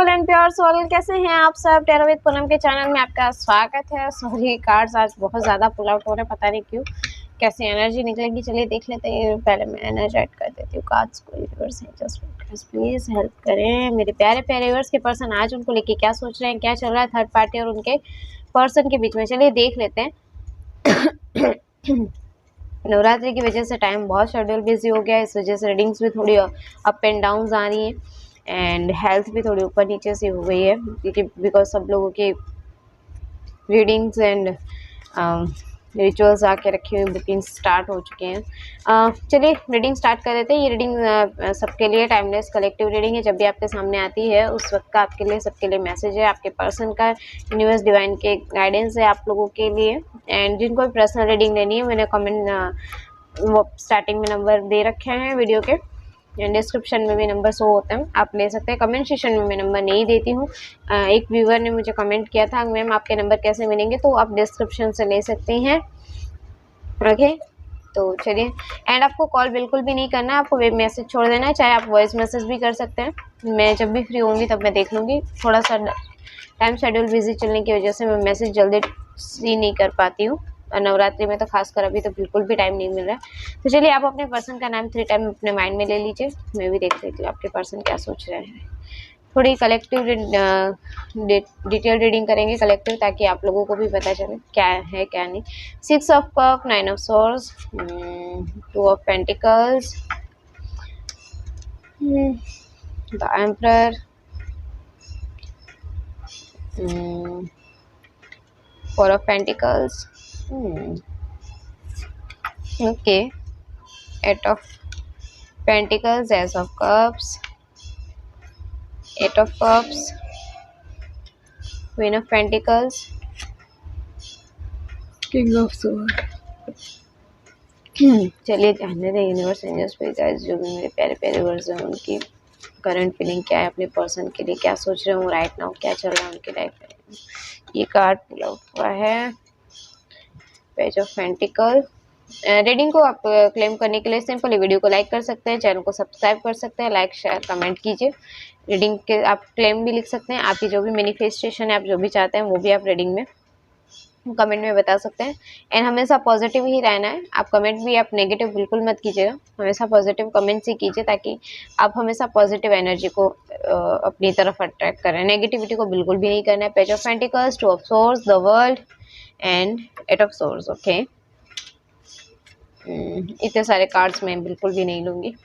Beautiful and pure soul, कैसे हैं आप सब। टैरो विद पूनम के चैनल में आपका स्वागत है। सॉरी कार्ड्स आज बहुत ज़्यादा पुल आउट हो रहे हैं, पता नहीं क्यों, कैसी एनर्जी निकलेगी। चलिए देख लेते हैं। पहले मैं एनर्जाइज कर देती हूँ कार्ड्स को। यूनिवर्स एंजल्स प्लीज हेल्प करें मेरे प्यारे प्यारे व्यूअर्स के पर्सन आज उनको लेके क्या सोच रहे हैं, क्या चल रहा है थर्ड पार्टी और उनके पर्सन के बीच में। चलिए देख लेते हैं। नवरात्रि की वजह से टाइम बहुत शेड्यूल बिजी हो गया है, इस वजह से रीडिंग्स भी थोड़ी अप एंड डाउन आ रही हैं एंड हेल्थ भी थोड़ी ऊपर नीचे से हो गई है, क्योंकि बिकॉज सब लोगों की रीडिंग्स एंड रिचुअल्स आके रखी हुई बुकिंग स्टार्ट हो चुके हैं। चलिए रीडिंग स्टार्ट कर देते हैं। ये रीडिंग सबके लिए टाइमलेस कलेक्टिव रीडिंग है। जब भी आपके सामने आती है उस वक्त का आपके लिए सबके लिए मैसेज है, आपके पर्सन का यूनिवर्स डिवाइन के गाइडेंस है आप लोगों के लिए। एंड जिनको भी पर्सनल रीडिंग लेनी है, मैंने कमेंट स्टार्टिंग में नंबर दे रखे हैं वीडियो के, डिस्क्रिप्शन में भी नंबर शो होते हैं, आप ले सकते हैं। कमेंट सेक्शन में मैं नंबर नहीं देती हूँ। एक व्यूअर ने मुझे कमेंट किया था, मैम आपके नंबर कैसे मिलेंगे, तो आप डिस्क्रिप्शन से ले सकते हैं। ओके, तो चलिए। एंड आपको कॉल बिल्कुल भी नहीं करना है, आपको वेब मैसेज छोड़ देना है, चाहे आप वॉइस मैसेज भी कर सकते हैं। मैं जब भी फ्री होंगी तब मैं देख लूँगी। थोड़ा सा टाइम शेड्यूल बिजी चलने की वजह से मैं मैसेज जल्दी सी नहीं कर पाती हूँ, और नवरात्रि में तो खासकर अभी तो बिल्कुल भी टाइम नहीं मिल रहा है। तो चलिए आप अपने पर्सन का नाम 3 टाइम अपने माइंड में ले लीजिए, मैं भी देख लेती हूँ आपके पर्सन क्या सोच रहे हैं। थोड़ी कलेक्टिव डिटेल रीडिंग करेंगे कलेक्टिव, ताकि आप लोगों को भी पता चले क्या है क्या नहीं। 6 of cup, 9 of source, 2 of pentacles, the emperor, 4 of Pentacles, okay, 8 of Pentacles, Ace of Cups, 8 of Cups, Queen of Pentacles, King of Swords। चलिए जानने दें यूनिवर्स एंजल्स पे गाइस, जो भी मेरे प्यारे प्यारे वर्ड्स हैं उनकी करंट फीलिंग क्या है, अपने पर्सन के लिए क्या सोच रहे हो राइट नाउ, क्या चल रहा है उनकी लाइफ में। ये कार्ड पुल आउट हुआ है, पेज ऑफ पेंटिकल। रीडिंग को आप क्लेम करने के लिए सिंपली वीडियो को लाइक कर सकते हैं, चैनल को सब्सक्राइब कर सकते हैं, लाइक शेयर कमेंट कीजिए। रीडिंग के आप क्लेम भी लिख सकते हैं, आपकी जो भी मैनिफेस्टेशन है, आप जो भी चाहते हैं वो भी आप रीडिंग में कमेंट में बता सकते हैं। एंड हमेशा पॉजिटिव ही रहना है, आप कमेंट भी आप नेगेटिव बिल्कुल मत कीजिएगा, हमेशा पॉजिटिव कमेंट्स ही कीजिए, ताकि आप हमेशा पॉजिटिव एनर्जी को अपनी तरफ अट्रैक्ट करें, नेगेटिविटी को बिल्कुल भी नहीं करना है। Page of pentacles, 2 of source, the world and 8 of source. Okay, इतने सारे कार्ड्स मैं बिल्कुल भी नहीं लूँगी।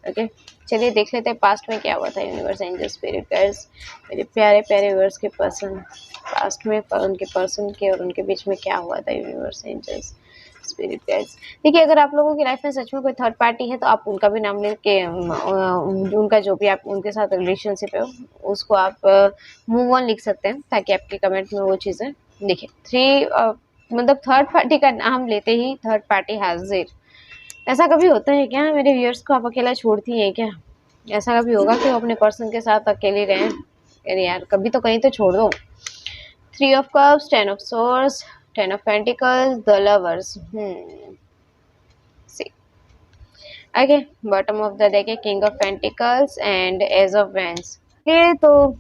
ओके, चलिए देख लेते हैं पास्ट में क्या हुआ था। यूनिवर्स एंजल स्पिरिट गाइड्स, मेरे प्यारे प्यारे व्यूअर्स के पर्सन पास्ट में उनके पर्सन के और उनके बीच में क्या हुआ था। यूनिवर्स एंजल्स स्पिरिट गाइड्स, देखिए अगर आप लोगों की लाइफ में सच में कोई थर्ड पार्टी है तो आप उनका भी नाम लेके उनका जो भी आप उनके साथ रिलेशनशिप है उसको आप मूव ऑन लिख सकते हैं, ताकि आपके कमेंट में वो चीज़ें देखिए। 3 मतलब थर्ड पार्टी का नाम लेते ही थर्ड पार्टी हाजिर। ऐसा कभी होता है क्या मेरे व्यूअर्स को आप अकेला छोड़ती हैं क्या? ऐसा कभी होगा कि वो अपने पर्सन के साथ अकेले रहें? अरे यार कभी तो कहीं तो छोड़ दो। 3 of cups, 10 of swords, 10 of pentacles, the lovers. See okay, bottom of the deck है king of pentacles and ace of wands. Okay, तो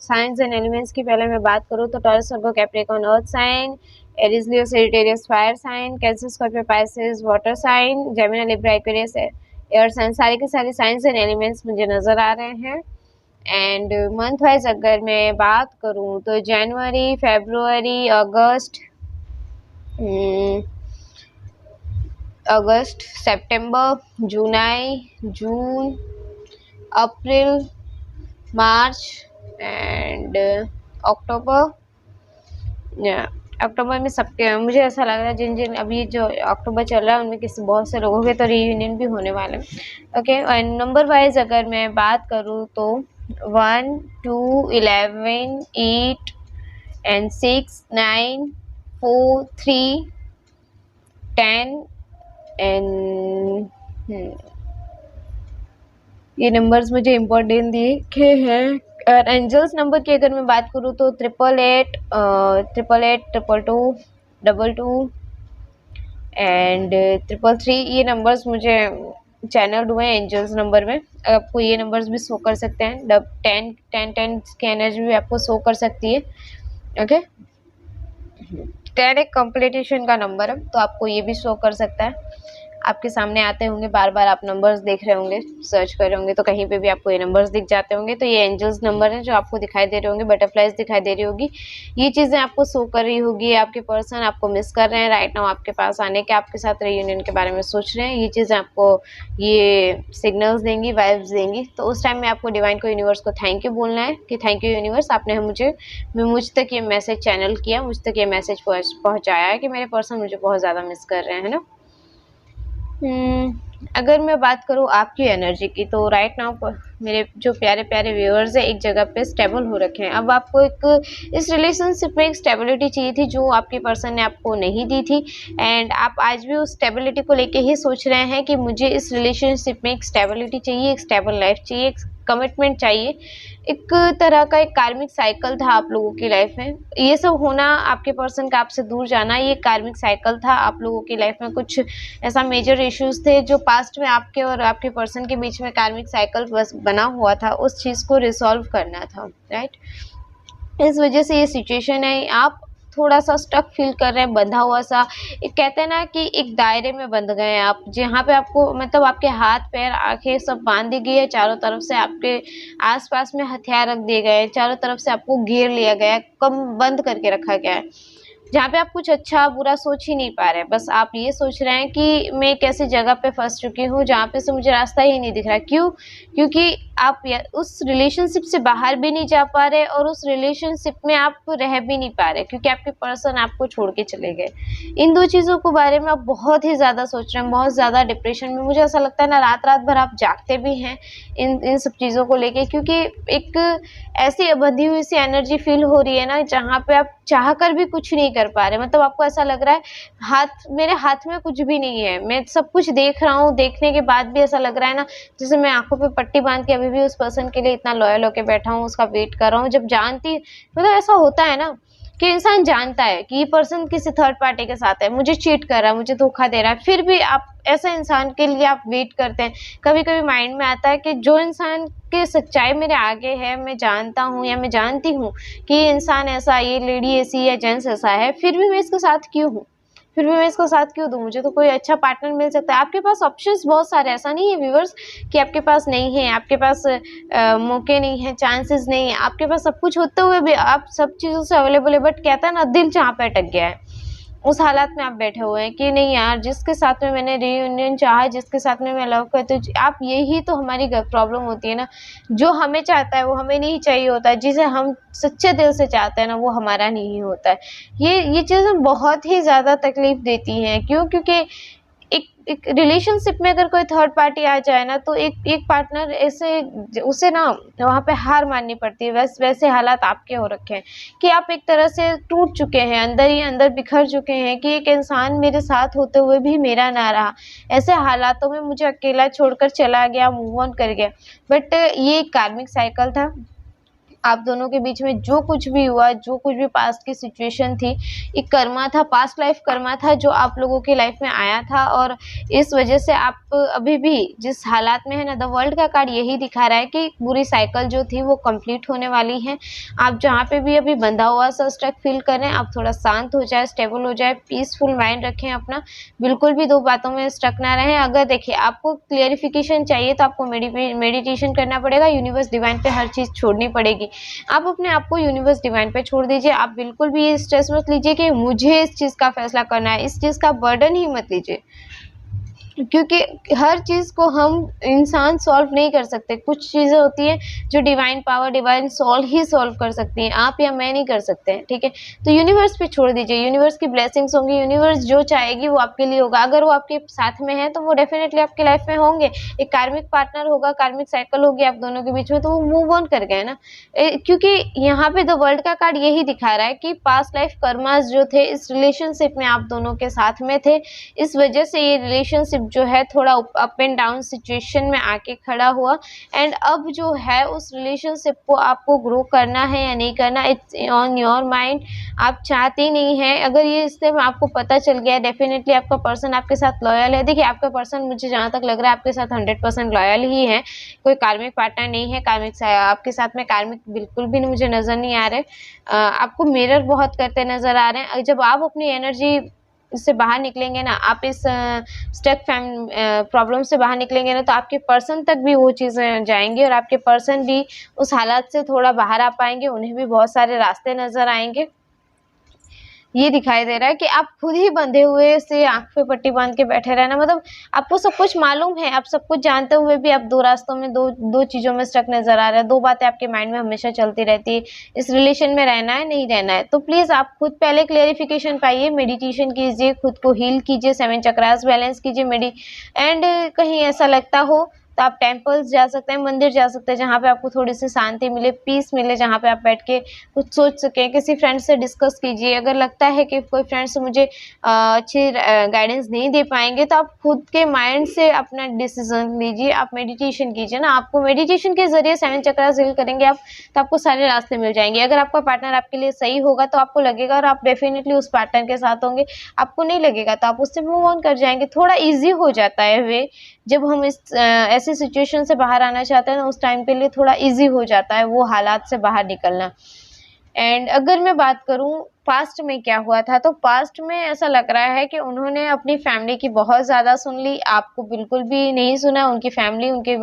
साइंस एंड एलिमेंट्स की पहले मैं बात करूँ तो Taurus, Virgo, Capricorn earth sign, Aries, Leo, Sagittarius fire sign, Cancer, Scorpio, Pisces water sign, Gemini, Libra, Aquarius air sign. सारे के सारे साइंस एंड एलिमेंट्स मुझे नज़र आ रहे हैं। एंड मंथ वाइज अगर मैं बात करूँ तो जनवरी, फरवरी, अगस्त, सितंबर, जुलाई, जून, अप्रैल, मार्च एंड अक्टूबर। अक्टूबर में सबके मुझे ऐसा लग रहा है जिन अभी जो अक्टूबर चल रहा है उनमें किसी बहुत से लोगों के तो रीयूनियन भी होने वाले हैं। ओके, एंड नंबर वाइज अगर मैं बात करूँ तो 1, 2, 11, 8 एंड 6, 9, 4, 3, 10 एंड ये नंबर्स मुझे इम्पोर्टेंट दिखे हैं। और एंजल्स नंबर की अगर मैं बात करूँ तो 888, 888, 222, 22 एंड 333, ये नंबर्स मुझे चैनल हुए एंजल्स नंबर में। आपको ये नंबर्स भी शो कर सकते हैं, 10 की एनर्जी भी आपको शो कर सकती है। ओके, 10 एक कंप्लीटेशन का नंबर है, तो आपको ये भी शो कर सकता है। आपके सामने आते होंगे, बार बार आप नंबर्स देख रहे होंगे, सर्च कर रहे होंगे, तो कहीं पे भी आपको ये नंबर्स दिख जाते होंगे। तो ये एंजल्स नंबर है जो आपको दिखाई दे रहे होंगे, बटरफ्लाइज दिखाई दे रही होगी, ये चीज़ें आपको शो कर रही होगी। आपके पर्सन आपको मिस कर रहे हैं राइट नाउ, आपके पास आने के, आपके साथ रियूनियन के बारे में सोच रहे हैं, ये चीज़ें आपको ये सिग्नल्स देंगी, वाइब्स देंगी। तो उस टाइम में आपको डिवाइन को, यूनिवर्स को थैंक यू बोलना है कि थैंक यू यूनिवर्स, आपने मुझ तक ये मैसेज चैनल किया, मुझ तक ये मैसेज पहुँचाया है कि मेरे पर्सन मुझे बहुत ज़्यादा मिस कर रहे हैं, है ना। अगर मैं बात करूँ आपकी एनर्जी की, तो राइट नाउ मेरे जो प्यारे प्यारे व्यूअर्स हैं एक जगह पे स्टेबल हो रखे हैं। अब आपको इस रिलेशनशिप में एक स्टेबिलिटी चाहिए थी जो आपके पर्सन ने आपको नहीं दी थी, एंड आप आज भी उस स्टेबिलिटी को लेके ही सोच रहे हैं कि मुझे इस रिलेशनशिप में एक स्टेबिलिटी चाहिए, एक स्टेबल लाइफ चाहिए, एक कमिटमेंट चाहिए। एक तरह का एक कार्मिक साइकिल था आप लोगों की लाइफ में, ये सब होना, आपके पर्सन का आपसे दूर जाना, ये कार्मिक साइकिल था। आप लोगों की लाइफ में कुछ ऐसा मेजर इश्यूज थे जो पास्ट में आपके और आपके पर्सन के बीच में कार्मिक साइकिल बस बना हुआ था, उस चीज़ को रिसॉल्व करना था, राइट। इस वजह से ये सिचुएशन है, आप थोड़ा सा स्टक फील कर रहे हैं, बंधा हुआ सा। एक कहते हैं ना कि एक दायरे में बंध गए हैं आप, जहाँ पे आपको मतलब आपके हाथ पैर आंखें सब बांध दी गई है, चारों तरफ से आपके आसपास में हथियार रख दिए गए हैं, चारों तरफ से आपको घेर लिया गया है, कम बंद करके रखा गया है, जहाँ पे आप कुछ अच्छा बुरा सोच ही नहीं पा रहे हैं। बस आप ये सोच रहे हैं कि मैं एक ऐसी जगह पे फंस चुकी हूँ जहाँ पे से मुझे रास्ता ही नहीं दिख रहा। क्यों? क्योंकि आप उस रिलेशनशिप से बाहर भी नहीं जा पा रहे और उस रिलेशनशिप में आप रह भी नहीं पा रहे, क्योंकि आपके पर्सन आपको छोड़ के चले गए। इन दो चीज़ों के बारे में आप बहुत ही ज़्यादा सोच रहे हैं, बहुत ज़्यादा डिप्रेशन में। मुझे ऐसा लगता है ना, रात भर आप जागते भी हैं इन सब चीज़ों को लेके, क्योंकि एक ऐसी बंधी हुई सी एनर्जी फील हो रही है ना, जहाँ पे आप चाह कर भी कुछ नहीं कर पा रहे। मतलब आपको ऐसा लग रहा है मेरे हाथ में कुछ भी नहीं है, मैं सब कुछ देख रहा हूँ, देखने के बाद भी ऐसा लग रहा है ना जैसे मैं आंखों पे पट्टी बांध के अभी भी उस पर्सन के लिए इतना लॉयल होके बैठा हूँ, उसका वेट कर रहा हूँ। जब जानती, मतलब ऐसा होता है ना कि इंसान जानता है कि ये पर्सन किसी थर्ड पार्टी के साथ है, मुझे चीट कर रहा है, मुझे धोखा दे रहा है, फिर भी आप ऐसे इंसान के लिए आप वेट करते हैं। कभी कभी माइंड में आता है कि जो इंसान की सच्चाई मेरे आगे है, मैं जानता हूँ या मैं जानती हूँ कि ये इंसान ऐसा, ये लेडी ऐसी या जेंट्स ऐसा है, फिर भी मैं इसके साथ क्यों हूँ, फिर भी मैं इसको साथ क्यों दूँ? मुझे तो कोई अच्छा पार्टनर मिल सकता है। आपके पास ऑप्शंस बहुत सारे, ऐसा नहीं है व्यूअर्स कि आपके पास नहीं है, आपके पास मौके नहीं है, चांसेस नहीं है, आपके पास सब कुछ होते हुए भी आप सब चीज़ों से अवेलेबल है, बट कहता है ना दिल जहाँ पे अटक गया है, उस हालात में आप बैठे हुए हैं कि नहीं यार, जिसके साथ में मैंने रियूनियन चाहा, जिसके साथ में मैं लव करती हूँ, आप, यही तो हमारी प्रॉब्लम होती है ना। जो हमें चाहता है वो हमें नहीं चाहिए होता है, जिसे हम सच्चे दिल से चाहते हैं ना वो हमारा नहीं होता है। ये चीज़ें बहुत ही ज़्यादा तकलीफ देती हैं। क्यों? क्योंकि एक रिलेशनशिप में अगर कोई थर्ड पार्टी आ जाए ना, तो एक पार्टनर ऐसे उसे ना वहाँ पे हार माननी पड़ती है। वैसे हालात आपके हो रखे हैं कि आप एक तरह से टूट चुके हैं, अंदर ही अंदर बिखर चुके हैं कि एक इंसान मेरे साथ होते हुए भी मेरा ना रहा, ऐसे हालातों में मुझे अकेला छोड़कर चला गया, मूव ऑन कर गया। बट ये एक कार्मिक साइकिल था। आप दोनों के बीच में जो कुछ भी हुआ, जो कुछ भी पास्ट की सिचुएशन थी, एक कर्मा था, पास्ट लाइफ कर्मा था जो आप लोगों की लाइफ में आया था, और इस वजह से आप अभी भी जिस हालात में है ना, द वर्ल्ड का कार्ड यही दिखा रहा है कि पूरी साइकिल जो थी वो कंप्लीट होने वाली है। आप जहाँ पे भी अभी बंधा हुआ सा स्ट्रक फील कर रहे हैं, आप थोड़ा शांत हो जाए, स्टेबल हो जाए, पीसफुल माइंड रखें अपना, बिल्कुल भी दो बातों में स्ट्रक ना रहें। अगर देखिए आपको क्लियरिफिकेशन चाहिए तो आपको मेडिटेशन करना पड़ेगा, यूनिवर्स डिवाइन पे हर चीज़ छोड़नी पड़ेगी। आप अपने आप को यूनिवर्स डिवाइन पे छोड़ दीजिए। आप बिल्कुल भी ये स्ट्रेस मत लीजिए कि मुझे इस चीज़ का फैसला करना है, इस चीज़ का बर्डन ही मत लीजिए, क्योंकि हर चीज़ को हम इंसान सॉल्व नहीं कर सकते। कुछ चीज़ें होती हैं जो डिवाइन पावर, डिवाइन सोल ही सॉल्व कर सकती हैं, आप या मैं नहीं कर सकते हैं, ठीक है। तो यूनिवर्स पे छोड़ दीजिए, यूनिवर्स की ब्लेसिंग्स होंगी, यूनिवर्स जो चाहेगी वो आपके लिए होगा। अगर वो आपके साथ में है तो वो डेफिनेटली आपकी लाइफ में होंगे। एक कार्मिक पार्टनर होगा, कार्मिक साइकिल होगी आप दोनों के बीच में, तो वो मूव ऑन कर गए ना। क्योंकि यहाँ पे द वर्ल्ड का कार्ड यही दिखा रहा है कि पास्ट लाइफ कर्मास जो थे इस रिलेशनशिप में आप दोनों के साथ में थे, इस वजह से ये रिलेशनशिप रिलेशनशिप जो है थोड़ा अप एंड डाउन सिचुएशन में आके खड़ा हुआ, एंड अब जो है उस रिलेशनशिप को आपको ग्रो करना है या नहीं करना, इट्स ऑन योर माइंड। आप चाहते नहीं हैं। अगर ये रिश्ते में आपको पता चल गया है, डेफिनेटली आपका पर्सन आपके साथ लॉयल है। देखिए, आपका पर्सन मुझे जहाँ तक लग रहा है आपके साथ 100% लॉयल ही है, कोई कार्मिक पार्टनर नहीं है। कार्मिक आपके साथ में कार्मिक बिल्कुल भी मुझे नज़र नहीं आ रहे। आपको मिरर बहुत करते नज़र आ रहे हैं। जब आप अपनी एनर्जी इससे बाहर निकलेंगे ना, आप इस स्टक प्रॉब्लम से बाहर निकलेंगे ना, तो आपके पर्सन तक भी वो चीज़ें जाएंगी और आपके पर्सन भी उस हालात से थोड़ा बाहर आ पाएंगे। उन्हें भी बहुत सारे रास्ते नज़र आएंगे। ये दिखाई दे रहा है कि आप खुद ही बंधे हुए से आँख पे पट्टी बांध के बैठे रहना, मतलब आपको सब कुछ मालूम है, आप सब कुछ जानते हुए भी आप दो रास्तों में, दो चीज़ों में स्टक नज़र आ रहा है। दो बातें आपके माइंड में हमेशा चलती रहती है, इस रिलेशन में रहना है, नहीं रहना है। तो प्लीज़ आप खुद पहले क्लेरिफिकेशन पाइए, मेडिटेशन कीजिए, खुद को हील कीजिए, 7 चक्रास बैलेंस कीजिए, एंड कहीं ऐसा लगता हो तो आप टेम्पल्स जा सकते हैं, मंदिर जा सकते हैं, जहाँ पे आपको थोड़ी सी शांति मिले, पीस मिले, जहाँ पे आप बैठ के कुछ सोच सकें। किसी फ्रेंड से डिस्कस कीजिए। अगर लगता है कि कोई फ्रेंड्स मुझे अच्छी गाइडेंस नहीं दे पाएंगे, तो आप खुद के माइंड से अपना डिसीजन लीजिए। आप मेडिटेशन कीजिए ना, आपको मेडिटेशन के जरिए 7 चक्रास हील करेंगे आप, तो आपको सारे रास्ते मिल जाएंगे। अगर आपका पार्टनर आपके लिए सही होगा तो आपको लगेगा, और आप डेफिनेटली उस पार्टनर के साथ होंगे। आपको नहीं लगेगा तो आप उससे मूव ऑन कर जाएंगे। थोड़ा ईजी हो जाता है वे, जब हम इस ऐसी सिचुएशन से बाहर आना चाहते हैं ना, उस टाइम के लिए थोड़ा इजी हो जाता है वो हालात से बाहर निकलना। एंड अगर मैं बात करूं पास्ट में क्या हुआ था, तो पास्ट में ऐसा लग रहा है कि उन्होंने अपनी फैमिली की बहुत ज़्यादा सुन ली, आपको बिल्कुल भी नहीं सुना। उनकी फैमिली, उनके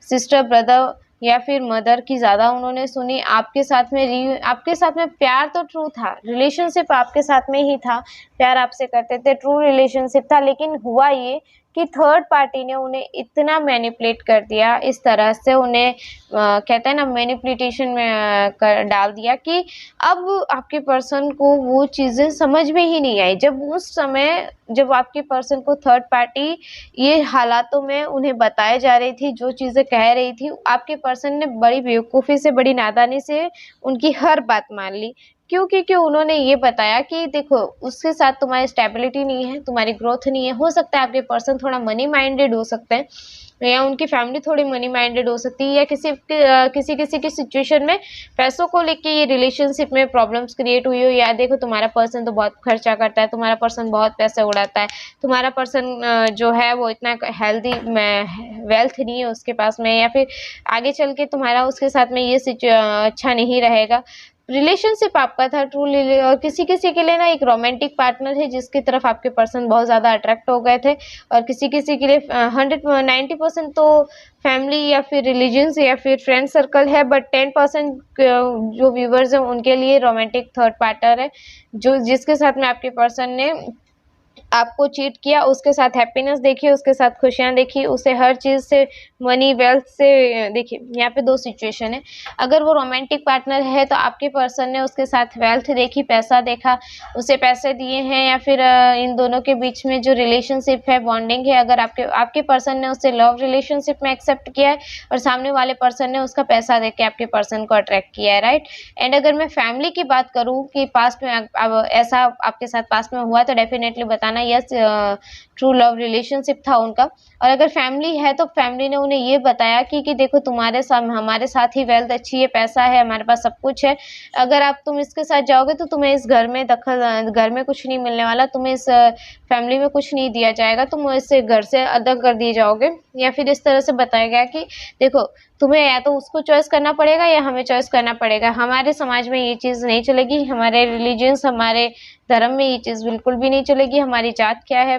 सिस्टर, ब्रदर या फिर मदर की ज़्यादा उन्होंने सुनी। आपके साथ में प्यार तो ट्रू था, रिलेशनशिप आपके साथ में ही था, प्यार आपसे करते थे, ट्रू रिलेशनशिप था। लेकिन हुआ ये कि थर्ड पार्टी ने उन्हें इतना मैनिपुलेट कर दिया, इस तरह से उन्हें कहते हैं ना मैनिपुलेशन में कर डाल दिया कि अब आपके पर्सन को वो चीज़ें समझ में ही नहीं आई। जब उस समय जब आपके पर्सन को थर्ड पार्टी ये हालातों में उन्हें बताए जा रही थी, जो चीज़ें कह रही थी, आपके पर्सन ने बड़ी बेवकूफ़ी से, बड़ी नादानी से उनकी हर बात मान ली। क्यों? क्योंकि उन्होंने ये बताया कि देखो, उसके साथ तुम्हारी स्टेबिलिटी नहीं है, तुम्हारी ग्रोथ नहीं है। हो सकता है आपके पर्सन थोड़ा मनी माइंडेड हो सकते हैं, या उनकी फैमिली थोड़ी मनी माइंडेड हो सकती है, या किसी की सिचुएशन में पैसों को लेके ये रिलेशनशिप में प्रॉब्लम्स क्रिएट हुई हो। या देखो, तुम्हारा पर्सन तो बहुत खर्चा करता है, तुम्हारा पर्सन बहुत पैसे उड़ाता है, तुम्हारा पर्सन जो है वो इतना हेल्दी वेल्थ नहीं है उसके पास में, या फिर आगे चल के तुम्हारा उसके साथ में ये अच्छा नहीं रहेगा। रिलेशनशिप आपका था ट्रूली, और किसी किसी के लिए ना एक रोमांटिक पार्टनर है जिसकी तरफ आपके पर्सन बहुत ज़्यादा अट्रैक्ट हो गए थे, और किसी किसी के लिए 90% तो फैमिली या फिर रिलीजन्स या फिर फ्रेंड सर्कल है, बट 10% जो व्यूवर्स हैं उनके लिए रोमांटिक थर्ड पार्टनर है, जो जिसके साथ में आपके पर्सन ने आपको चीट किया, उसके साथ हैप्पीनेस देखी, उसके साथ खुशियाँ देखी, उसे हर चीज़ से, मनी वेल्थ से। देखिए, यहाँ पे दो सिचुएशन है। अगर वो रोमांटिक पार्टनर है तो आपके पर्सन ने उसके साथ वेल्थ देखी, पैसा देखा, उसे पैसे दिए हैं, या फिर इन दोनों के बीच में जो रिलेशनशिप है, बॉन्डिंग है, अगर आपके पर्सन ने उसे लव रिलेशनशिप में एक्सेप्ट किया है, और सामने वाले पर्सन ने उसका पैसा देख के आपके पर्सन को अट्रैक्ट किया है, राइट। एंड अगर मैं फैमिली की बात करूँ कि पास्ट में अब ऐसा आपके साथ पास्ट में हुआ, तो डेफिनेटली बताना यस, ट्रू लव रिलेशनशिप था उनका। और अगर फैमिली है तो फैमिली ने उन्हें ये बताया कि देखो, तुम्हारे साथ, हमारे साथ ही वेल्थ अच्छी है, पैसा है, हमारे पास सब कुछ है। अगर तुम इसके साथ जाओगे तो तुम्हें इस घर में घर में कुछ नहीं मिलने वाला, तुम्हें इस फैमिली में कुछ नहीं दिया जाएगा, तुम इससे घर से अलग कर दिए जाओगे। या फिर इस तरह से बताया गया कि देखो, तुम्हें या तो उसको चॉइस करना पड़ेगा या हमें चॉइस करना पड़ेगा। हमारे समाज में ये चीज़ नहीं चलेगी, हमारे रिलीजन्स, हमारे धर्म में ये चीज़ बिल्कुल भी नहीं चलेगी। हमारी जात क्या है,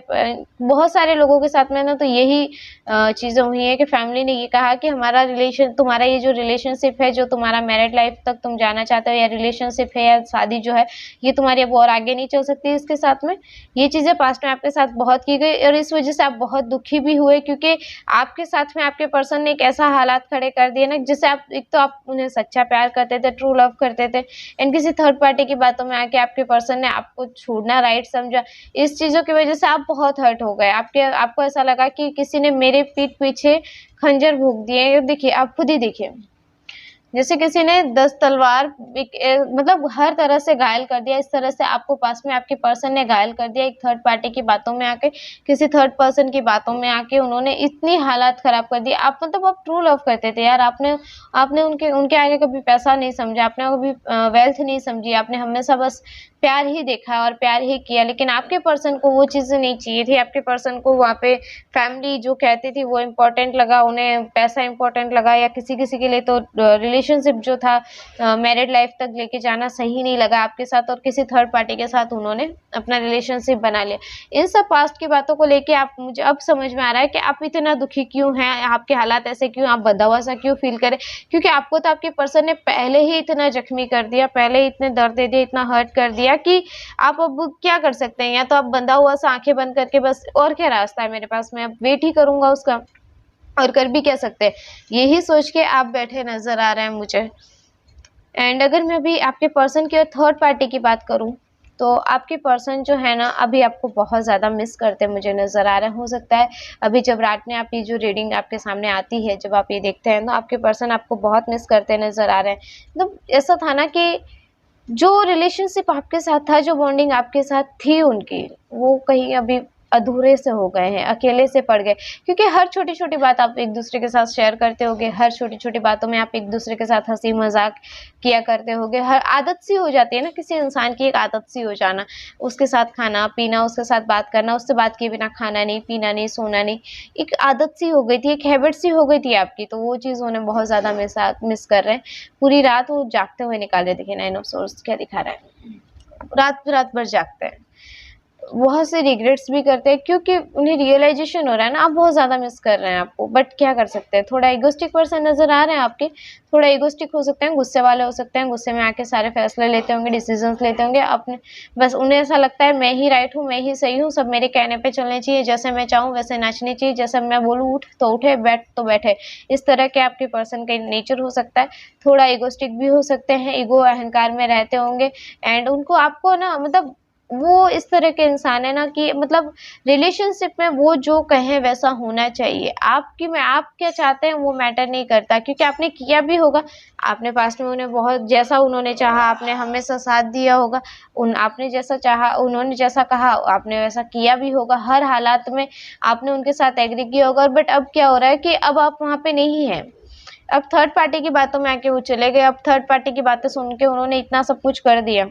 बहुत सारे लोगों के साथ में ना तो यही चीज़ें हुई है कि फैमिली ने ये कहा कि तुम्हारा ये जो रिलेशनशिप है, जो तुम्हारा मैरिड लाइफ तक तुम जाना चाहते हो, या रिलेशनशिप है या शादी जो है, ये तुम्हारी अब और आगे नहीं चल सकती इसके साथ में। ये चीज़ें पास्ट में आपके साथ बहुत की गई, और इस वजह से आप बहुत दुखी भी हुए, क्योंकि आपके साथ में आपके पर्सन ने एक ऐसा हालात खड़े कर दिए ना, जिससे आप उन्हें सच्चा प्यार करते थे, ट्रू लव करते थे, एंड किसी थर्ड पार्टी की बातों में आके आपके पर्सन ने आपको छोड़ना राइट समझा। इस चीज़ों की वजह से आप बहुत हर्ट हो गए। आपको ऐसा लगा कि किसी ने मेरे पीठ पीछे खंजर भोंक दिए। देखिए, आप खुद ही देखिए, जैसे किसी ने 10 तलवार मतलब हर तरह से घायल कर दिया, इस तरह से आपको पास में आपके पर्सन ने घायल कर दिया। एक थर्ड पार्टी की बातों में आके, किसी थर्ड पर्सन की बातों में आके उन्होंने इतनी हालात खराब कर दी। आप मतलब आप ट्रू लव करते थे यार, आपने उनके आगे कभी पैसा नहीं समझा, आपने कभी वेल्थ नहीं समझी, आपने हमेशा बस प्यार ही देखा और प्यार ही किया। लेकिन आपके पर्सन को वो चीज़ें नहीं चाहिए थी, आपके पर्सन को वहाँ पे फैमिली जो कहती थी वो इम्पोर्टेंट लगा, उन्हें पैसा इम्पोर्टेंट लगा, या किसी के लिए तो रिलेशनशिप जो था मैरिड लाइफ तक लेके जाना सही नहीं लगा आपके साथ, और किसी थर्ड पार्टी के साथ उन्होंने अपना रिलेशनशिप बना लिया। इन सब पास्ट की बातों को लेके आप मुझे अब समझ में आ रहा है कि आप इतना दुखी क्यों हैं, आपके हालात ऐसे क्यों, आप बंधा हुआ सा क्यों फील करें, क्योंकि आपको तो आपके पर्सन ने पहले ही इतना जख्मी कर दिया, पहले ही इतने दर्द दे दिया, इतना हर्ट कर दिया कि आप अब क्या कर सकते हैं। या तो आप बंधा हुआ सा आंखें बंद करके बस, और क्या रास्ता है मेरे पास, मैं अब वेट ही करूंगा उसका, और कर भी क्या सकते हैं, यही सोच के आप बैठे नजर आ रहे हैं मुझे। एंड अगर मैं अभी आपके पर्सन की और थर्ड पार्टी की बात करूं, तो आपके पर्सन जो है ना अभी आपको बहुत ज़्यादा मिस करते मुझे नज़र आ रहे हैं। हो सकता है अभी जब रात में आप ये जो रीडिंग आपके सामने आती है, जब आप ये देखते हैं, तो आपके पर्सन आपको बहुत मिस करते नज़र आ रहे हैं। मतलब ऐसा था ना कि जो रिलेशनशिप आपके साथ था, जो बॉन्डिंग आपके साथ थी उनकी, वो कहीं अभी अधूरे से हो गए हैं, अकेले से पड़ गए। क्योंकि हर छोटी-छोटी बात आप एक-दूसरे के साथ शेयर करते होगे, हर छोटी-छोटी बातों में आप एक-दूसरे के साथ हँसी-मज़ाक किया करते होगे। हर आदत सी हो जाती है ना किसी इंसान की, एक आदत सी हो जाना, उसके साथ खाना-पीना, उसके साथ बात करना, उससे बात किए बिना खाना नहीं, पीना नहीं, सोना नहीं। एक आदत सी हो गई थी, एक हैबिट सी हो गई थी आपकी, तो वो चीज़ उन्हें बहुत ज़्यादा मिस कर रहे हैं। पूरी रात वो जागते हुए निकाले। देखिए 9 ऑफ सोर्ड्स क्या दिखा रहा है, रात भर जागते हैं, बहुत से रिग्रेट्स भी करते हैं, क्योंकि उन्हें रियलाइजेशन हो रहा है ना आप बहुत ज़्यादा मिस कर रहे हैं आपको। बट क्या कर सकते हैं, थोड़ा इगोस्टिक पर्सन नज़र आ रहे हैं आपके, थोड़ा इगोस्टिक हो सकते हैं, गुस्से वाले हो सकते हैं, गुस्से में आके सारे फैसले लेते होंगे, डिसीजंस लेते होंगे अपने, बस उन्हें ऐसा लगता है मैं ही राइट हूँ, मैं ही सही हूँ, सब मेरे कहने पे चलने चाहिए, जैसे मैं चाहूँ वैसे नाचनी चाहिए, जैसे मैं बोलूँ उठ तो उठे, बैठ तो बैठे। इस तरह के आपके पर्सन का नेचर हो सकता है। थोड़ा इगोस्टिक भी हो सकते हैं, ईगो अहंकार में रहते होंगे। एंड उनको आपको ना मतलब वो इस तरह के इंसान है ना कि मतलब रिलेशनशिप में वो जो कहें वैसा होना चाहिए। आप क्या चाहते हैं वो मैटर नहीं करता, क्योंकि आपने किया भी होगा, आपने पास्ट में उन्हें बहुत, जैसा उन्होंने चाहा आपने हमेशा साथ दिया होगा, आपने जैसा चाहा, उन्होंने जैसा कहा आपने वैसा किया भी होगा, हर हालात में आपने उनके साथ एग्री किया होगा। बट अब क्या हो रहा है कि अब आप वहाँ पे नहीं हैं। अब थर्ड पार्टी की बातों में आके वो चले गए। अब थर्ड पार्टी की बातें सुन के उन्होंने इतना सब कुछ कर दिया,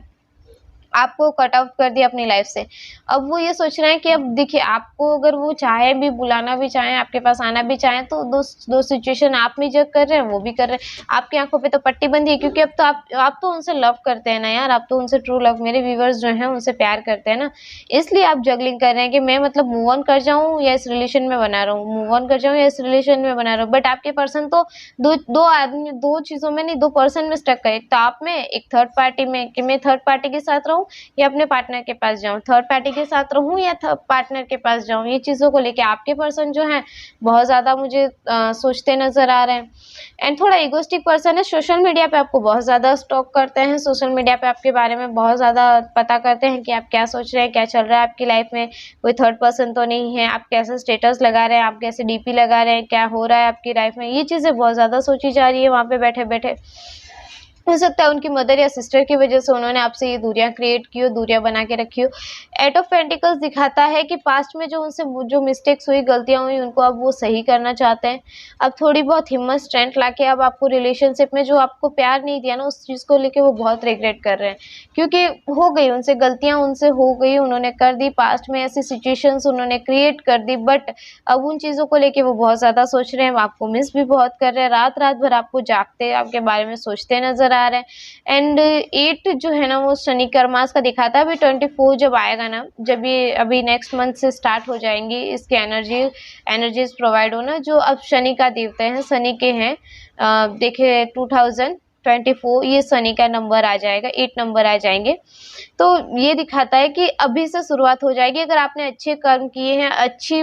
आपको कट ऑफ कर दिया अपनी लाइफ से। अब वो ये सोच रहे हैं कि अब देखिए, आपको अगर वो चाहे भी, बुलाना भी चाहें, आपके पास आना भी चाहें, तो दो सिचुएशन आप भी जग कर रहे हैं, वो भी कर रहे हैं। आपकी आंखों पे तो पट्टी बंधी है, क्योंकि अब तो आप तो उनसे लव करते हैं ना यार, आप तो उनसे ट्रू लव, मेरे व्यूवर्स जो हैं उनसे प्यार करते हैं ना, इसलिए आप जगलिंग कर रहे हैं कि मैं मतलब मूव ऑन कर जाऊँ या इस रिलेशन में बना रहूँ, मूव ऑन कर जाऊँ या इस रिलेशन में बना रहूँ। बट आपके पर्सन तो दो आदमी, दो चीज़ों में नहीं, दो पर्सन में स्टक है। एक तो आप में, एक थर्ड पार्टी में, कि मैं थर्ड पार्टी के साथ रहूँ या अपने पार्टनर के पास जाऊँ, थर्ड पार्टी के साथ रहूँ या पार्टनर के पास जाऊँ। ये चीज़ों को लेके आपके पर्सन जो हैं बहुत ज़्यादा मुझे सोचते नज़र आ रहे हैं। एंड थोड़ा इगोस्टिक पर्सन है, सोशल मीडिया पे आपको बहुत ज़्यादा स्टॉक करते हैं, सोशल मीडिया पे आपके बारे में बहुत ज़्यादा पता करते हैं कि आप क्या सोच रहे हैं, क्या चल रहा है आपकी लाइफ में, कोई थर्ड पर्सन तो नहीं है, आप कैसे स्टेटस लगा रहे हैं, आप कैसे डीपी लगा रहे हैं, क्या हो रहा है आपकी लाइफ में, ये चीज़ें बहुत ज़्यादा सोची जा रही है वहाँ पे बैठे बैठे। हो सकता है उनकी मदर या सिस्टर की वजह से उन्होंने आपसे ये दूरियां क्रिएट की हो, दूरियां बना के रखी हो। एट ऑफ पेंटिकल्स दिखाता है कि पास्ट में जो उनसे जो मिस्टेक्स हुई, गलतियां हुई, उनको अब वो सही करना चाहते हैं। अब थोड़ी बहुत हिम्मत, स्ट्रेंथ लाके अब आपको रिलेशनशिप में जो आपको प्यार नहीं दिया ना, उस चीज़ को लेके वो बहुत रिग्रेट कर रहे हैं, क्योंकि हो गई उनसे गलतियाँ, उनसे हो गई, उन्होंने कर दी, पास्ट में ऐसी सिचुएशंस उन्होंने क्रिएट कर दी। बट अब उन चीज़ों को लेके वो बहुत ज़्यादा सोच रहे हैं, आपको मिस भी बहुत कर रहे हैं, रात रात भर आपको जागते, आपके बारे में सोचते नज़र आ रहे हैं। एंड 8 जो है ना वो शनि कर्मास का दिखाता है। अभी 24 जब आएगा ना, जब ये अभी नेक्स्ट मंथ से स्टार्ट हो जाएंगी, इसकी एनर्जीज प्रोवाइड होना, जो अब शनि का देवता है, शनि के हैं। देखिए 24 ये शनि का नंबर आ जाएगा, 8 नंबर आ जाएंगे। तो ये दिखाता है कि अभी से शुरुआत हो जाएगी। अगर आपने अच्छे कर्म किए हैं, अच्छी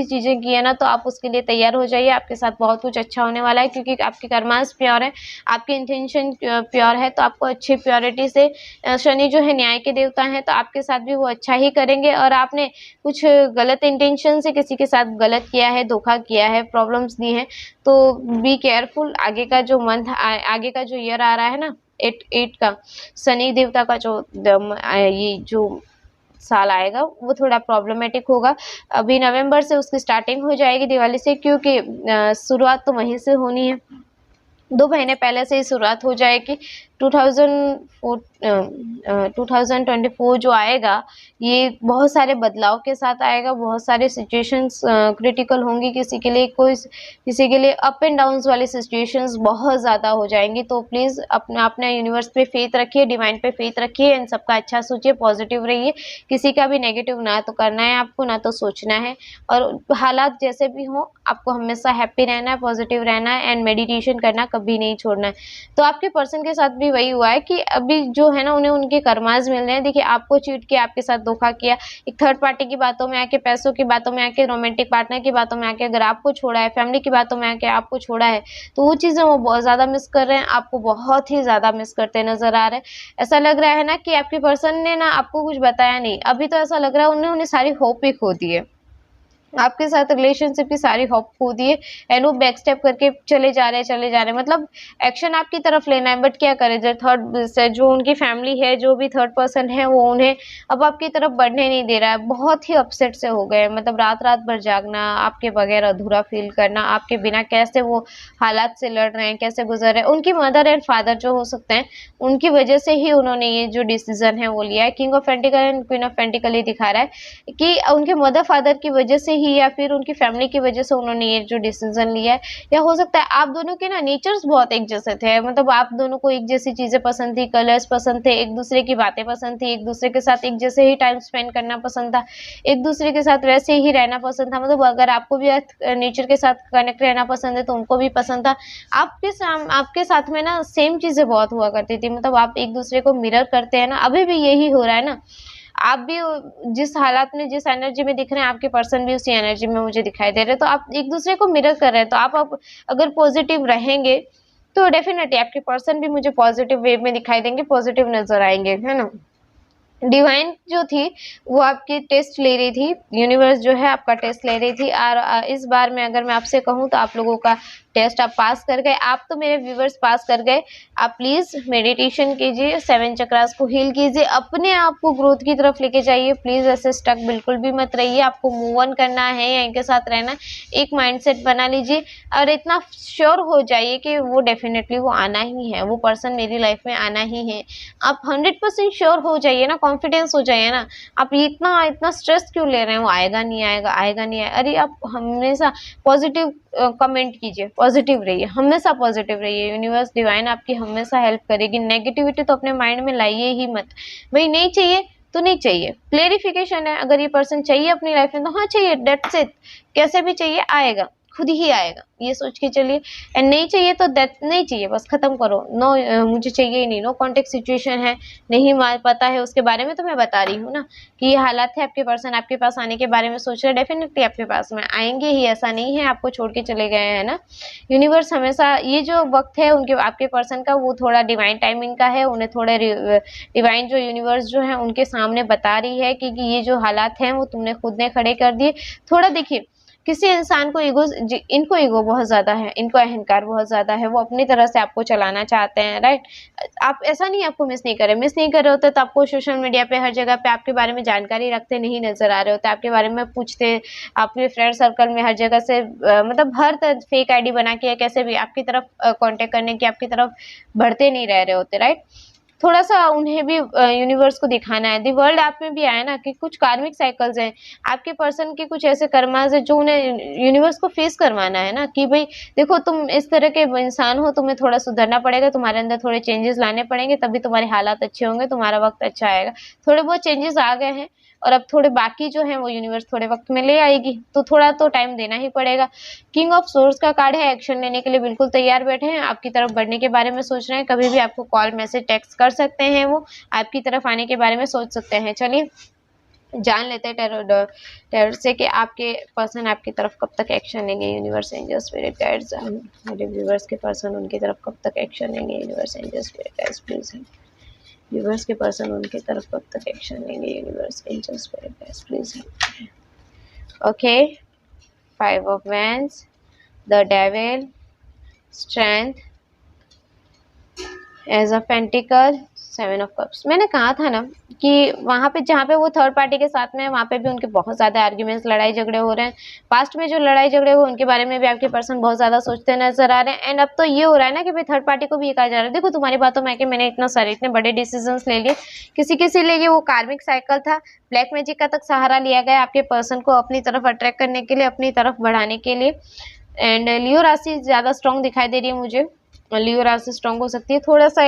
चीजें की है ना, तो आप उसके लिए तैयार हो जाइए। आपके साथ बहुत कुछ अच्छा होने वाला है, क्योंकि आपके कर्मास प्योर है, आपकी इंटेंशन प्योर है, तो आपको अच्छी प्योरिटी से शनि जो है न्याय के देवता हैं, तो आपके साथ भी वो अच्छा ही करेंगे। और आपने कुछ गलत इंटेंशन से किसी के साथ गलत किया है, धोखा किया है, प्रॉब्लम्स दी हैं, तो बी केयरफुल। आगे का जो मंथ, आगे का जो ईयर आ रहा है ना, 8 का शनि देवता का जो ये जो साल आएगा वो थोड़ा प्रॉब्लमेटिक होगा। अभी नवंबर से उसकी स्टार्टिंग हो जाएगी दिवाली से, क्योंकि शुरुआत तो वहीं से होनी है। 2 महीने पहले से ही शुरुआत हो जाएगी। 2024 जो आएगा ये बहुत सारे बदलाव के साथ आएगा। बहुत सारे सिचुएशंस क्रिटिकल होंगी किसी के लिए, किसी के लिए अप एंड डाउन्स वाली सिचुएशंस बहुत ज़्यादा हो जाएंगी। तो प्लीज़ अपना यूनिवर्स पे फेथ रखिए, डिवाइन पे फेथ रखिए, इन सबका अच्छा सोचिए, पॉजिटिव रहिए। किसी का भी नेगेटिव ना तो करना है आपको, ना तो सोचना है। और हालात जैसे भी हों, आपको हमेशा हैप्पी रहना है, पॉजिटिव रहना है, एंड मेडिटेशन करना कभी नहीं छोड़ना है। तो आपके पर्सन के साथ भी वही हुआ है कि अभी जो है ना, उन्हें उनके कर्माज मिल रहे हैं। देखिए, आपको चीट किया, आपके साथ धोखा किया, एक थर्ड पार्टी की बातों में आके, पैसों की बातों में आके, रोमांटिक पार्टनर की बातों में आके अगर आपको छोड़ा है, फैमिली की बातों में आके आपको छोड़ा है, तो वो चीज़ें वो बहुत ज़्यादा मिस कर रहे हैं, आपको बहुत ही ज़्यादा मिस करते नज़र आ रहे हैं। ऐसा लग रहा है ना कि आपके पर्सन ने ना आपको कुछ बताया नहीं। अभी तो ऐसा लग रहा है उन्हें सारी होप ही खो दी है। आपके साथ रिलेशनशिप की सारी होप खो दी है, एंड वो बैक स्टेप करके चले जा रहे हैं। मतलब एक्शन आपकी तरफ लेना है, बट क्या करें, जो उनकी फैमिली है, जो भी थर्ड पर्सन है, वो उन्हें अब आपकी तरफ बढ़ने नहीं दे रहा है। बहुत ही अपसेट से हो गए, मतलब रात भर जागना, आपके बगैर अधूरा फील करना, आपके बिना कैसे वो हालात से लड़ रहे हैं, कैसे गुजर रहे हैं। उनकी मदर एंड फादर जो हो सकते हैं, उनकी वजह से ही उन्होंने ये जो डिसीजन है वो लिया है। King of pentacle and queen of pentacle ये दिखा रहा है कि उनके मदर फादर की वजह से ही, या फिर उनकी फैमिली की वजह से उन्होंने ये जो डिसीजन लिया है। या हो सकता है आप दोनों के ना नेचर्स बहुत एक जैसे थे, मतलब आप दोनों को एक जैसी चीजें पसंद थी, कलर्स पसंद थे, एक दूसरे की बातें पसंद थी, एक दूसरे के साथ एक जैसे ही टाइम स्पेंड करना पसंद था, एक दूसरे के साथ वैसे ही रहना पसंद था। मतलब अगर आपको भी नेचर के साथ कनेक्ट रहना पसंद है, तो उनको भी पसंद था। आपके साथ में ना सेम चीजें बहुत हुआ करती थी, मतलब आप एक दूसरे को मिरर करते हैं ना, अभी भी यही हो रहा है ना। आप भी जिस हालात में, जिस एनर्जी में दिख रहे हैं, आपके पर्सन भी उसी एनर्जी में मुझे दिखाई दे रहे हैं। तो आप एक दूसरे को मिरर कर रहे हैं। तो आप अगर पॉजिटिव रहेंगे, तो डेफिनेटली आपके पर्सन भी मुझे पॉजिटिव वे में दिखाई देंगे, पॉजिटिव नजर आएंगे, है ना। डिवाइन जो थी वो आपकी टेस्ट ले रही थी, यूनिवर्स जो है आपका टेस्ट ले रही थी। और इस बार में अगर मैं आपसे कहूँ, तो आप लोगों का टेस्ट आप पास कर गए। आप तो मेरे व्यूवर्स पास कर गए। आप प्लीज़ मेडिटेशन कीजिए, 7 चक्रास को हील कीजिए, अपने आप को ग्रोथ की तरफ लेके जाइए। प्लीज़ ऐसे स्टक बिल्कुल भी मत रहिए। आपको मूव ऑन करना है या इनके साथ रहना, एक माइंडसेट बना लीजिए और इतना श्योर हो जाइए कि वो डेफिनेटली वो आना ही है, वो पर्सन मेरी लाइफ में आना ही है। आप 100% श्योर हो जाइए ना, कॉन्फिडेंस हो जाइए ना। आप इतना स्ट्रेस क्यों ले रहे हैं, वो आएगा नहीं आएगा, आएगा नहीं आएगा। अरे आप हमेशा पॉजिटिव कमेंट कीजिए, पॉजिटिव रहिए, हमेशा पॉजिटिव रहिए। यूनिवर्स डिवाइन आपकी हमेशा हेल्प करेगी। नेगेटिविटी तो अपने माइंड में लाइए ही मत। भाई नहीं चाहिए तो नहीं चाहिए, क्लेरिफिकेशन है। अगर ये पर्सन चाहिए अपनी लाइफ में, तो हाँ चाहिए, डेट्स इट। कैसे भी चाहिए, आएगा, खुद ही आएगा, ये सोच के चलिए। एंड नहीं चाहिए तो दैट नहीं चाहिए, बस खत्म करो। नो, मुझे चाहिए ही नहीं। नो कॉन्टेक्ट सिचुएशन है, नहीं पता है उसके बारे में, तो मैं बता रही हूँ ना कि ये हालात है। आपके पर्सन आपके पास आने के बारे में सोच रहे, डेफिनेटली आपके पास में आएंगे ही, ऐसा नहीं है आपको छोड़ के चले गए हैं ना। यूनिवर्स हमेशा ये जो वक्त है उनके, आपके पर्सन का, वो थोड़ा डिवाइन टाइमिंग का है। उन्हें थोड़े डिवाइन जो यूनिवर्स जो है उनके सामने बता रही है कि ये जो हालात हैं वो तुमने खुद ने खड़े कर दिए। थोड़ा देखिए, किसी इंसान को इनको ईगो बहुत ज़्यादा है, इनको अहंकार बहुत ज़्यादा है। वो अपनी तरह से आपको चलाना चाहते हैं, राइट। आप ऐसा नहीं, आपको मिस नहीं कर रहे होते तो आपको सोशल मीडिया पे हर जगह पे आपके बारे में जानकारी रखते नहीं नजर आ रहे होते, आपके बारे में पूछते, आपके फ्रेंड सर्कल में हर जगह से मतलब हर फेक आईडी बना के या कैसे भी आपकी तरफ कांटेक्ट करने की, आपकी तरफ बढ़ते नहीं रह रहे होते, राइट। थोड़ा सा उन्हें भी यूनिवर्स को दिखाना है। दी वर्ल्ड आप में भी आया ना कि कुछ कार्मिक साइकिल्स हैं, आपके पर्सन के कुछ ऐसे कर्मास है जो उन्हें यूनिवर्स को फेस करवाना है ना, कि भाई देखो तुम इस तरह के इंसान हो, तुम्हें थोड़ा सुधरना पड़ेगा, तुम्हारे अंदर थोड़े चेंजेस लाने पड़ेंगे, तभी तुम्हारे हालात अच्छे होंगे, तुम्हारा वक्त अच्छा आएगा। थोड़े बहुत चेंजेस आ गए हैं, और अब थोड़े बाकी जो है वो यूनिवर्स थोड़े वक्त में ले आएगी, तो थोड़ा तो टाइम देना ही पड़ेगा। किंग ऑफ सोर्स का कार्ड है, एक्शन लेने के लिए बिल्कुल तैयार बैठे हैं, आपकी तरफ बढ़ने के बारे में सोच रहे हैं, कभी भी आपको कॉल मैसेज टेक्स्ट कर सकते हैं, वो आपकी तरफ आने के बारे में सोच सकते हैं। चलिए जान लेते हैं टेरर से कि आपके पर्सन आपकी तरफ कब तक एक्शन लेंगे। यूनिवर्स, एंजल, स्पिरिट गाइड्स, मेरे व्यूवर्स के पर्सन उनकी तरफ कब तक एक्शन लेंगे। Universe, angel, spirit guides please. Viewers के पर्सन उनकी तरफ कब तक एक्शन लेंगे। Universe, angel, spirit guides please. Okay, 5 of wands, the devil, strength, ace of pentacle, 7 of cups. मैंने कहा था ना कि वहाँ पे जहाँ पे वो थर्ड पार्टी के साथ में है वहाँ पे भी उनके बहुत ज़्यादा आर्ग्यूमेंट्स, लड़ाई झगड़े हो रहे हैं। पास्ट में जो लड़ाई झगड़े हुए उनके बारे में भी आपके पर्सन बहुत ज़्यादा सोचते नजर आ रहे हैं। एंड अब तो ये हो रहा है ना कि भाई थर्ड पार्टी को भी ये कहा जा रहा है, देखो तुम्हारी बातों में कि मैंने इतने बड़े डिसीजंस ले लिए, किसी के लिए वो कार्मिक साइकिल था, ब्लैक मैजिक का तक सहारा लिया गया आपके पर्सन को अपनी तरफ अट्रैक्ट करने के लिए, अपनी तरफ बढ़ाने के लिए। एंड लियो राशि ज़्यादा स्ट्रॉन्ग दिखाई दे रही है मुझे, लियो राशि स्ट्रॉन्ग हो सकती है। थोड़ा सा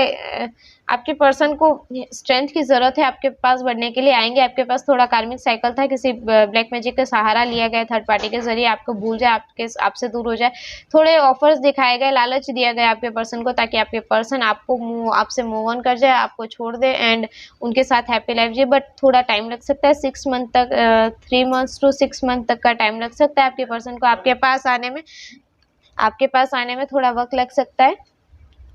आपके पर्सन को स्ट्रेंथ की जरूरत है, आपके पास बढ़ने के लिए आएंगे। आपके पास थोड़ा कार्मिक साइकिल था, किसी ब्लैक मैजिक का सहारा लिया गया थर्ड पार्टी के जरिए, आपको भूल जाए, आपसे दूर हो जाए। थोड़े ऑफर्स दिखाए गए, लालच दिया गया आपके पर्सन को, ताकि आपके पर्सन आपसे मूव ऑन कर जाए, आपको छोड़ दे एंड उनके साथ हैप्पी लाइफ जिए। बट थोड़ा टाइम लग सकता है, 6 मंथ तक, 3 मंथ्स टू 6 मंथ तक का टाइम लग सकता है आपके पर्सन को आपके पास आने में थोड़ा वक्त लग सकता है,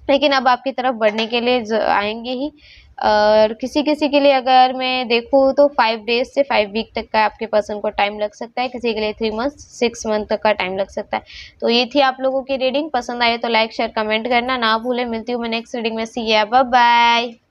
लेकिन अब आपकी तरफ बढ़ने के लिए आएंगे ही। और किसी के लिए अगर मैं देखूँ तो 5 डेज से 5 वीक तक का आपके पर्सन को टाइम लग सकता है, किसी के लिए 3 मंथ 6 मंथ तक का टाइम लग सकता है। तो ये थी आप लोगों की रीडिंग। पसंद आए तो लाइक शेयर कमेंट करना ना भूले। मिलती हूँ मैं नेक्स्ट रीडिंग में। सी या, बाय बाय।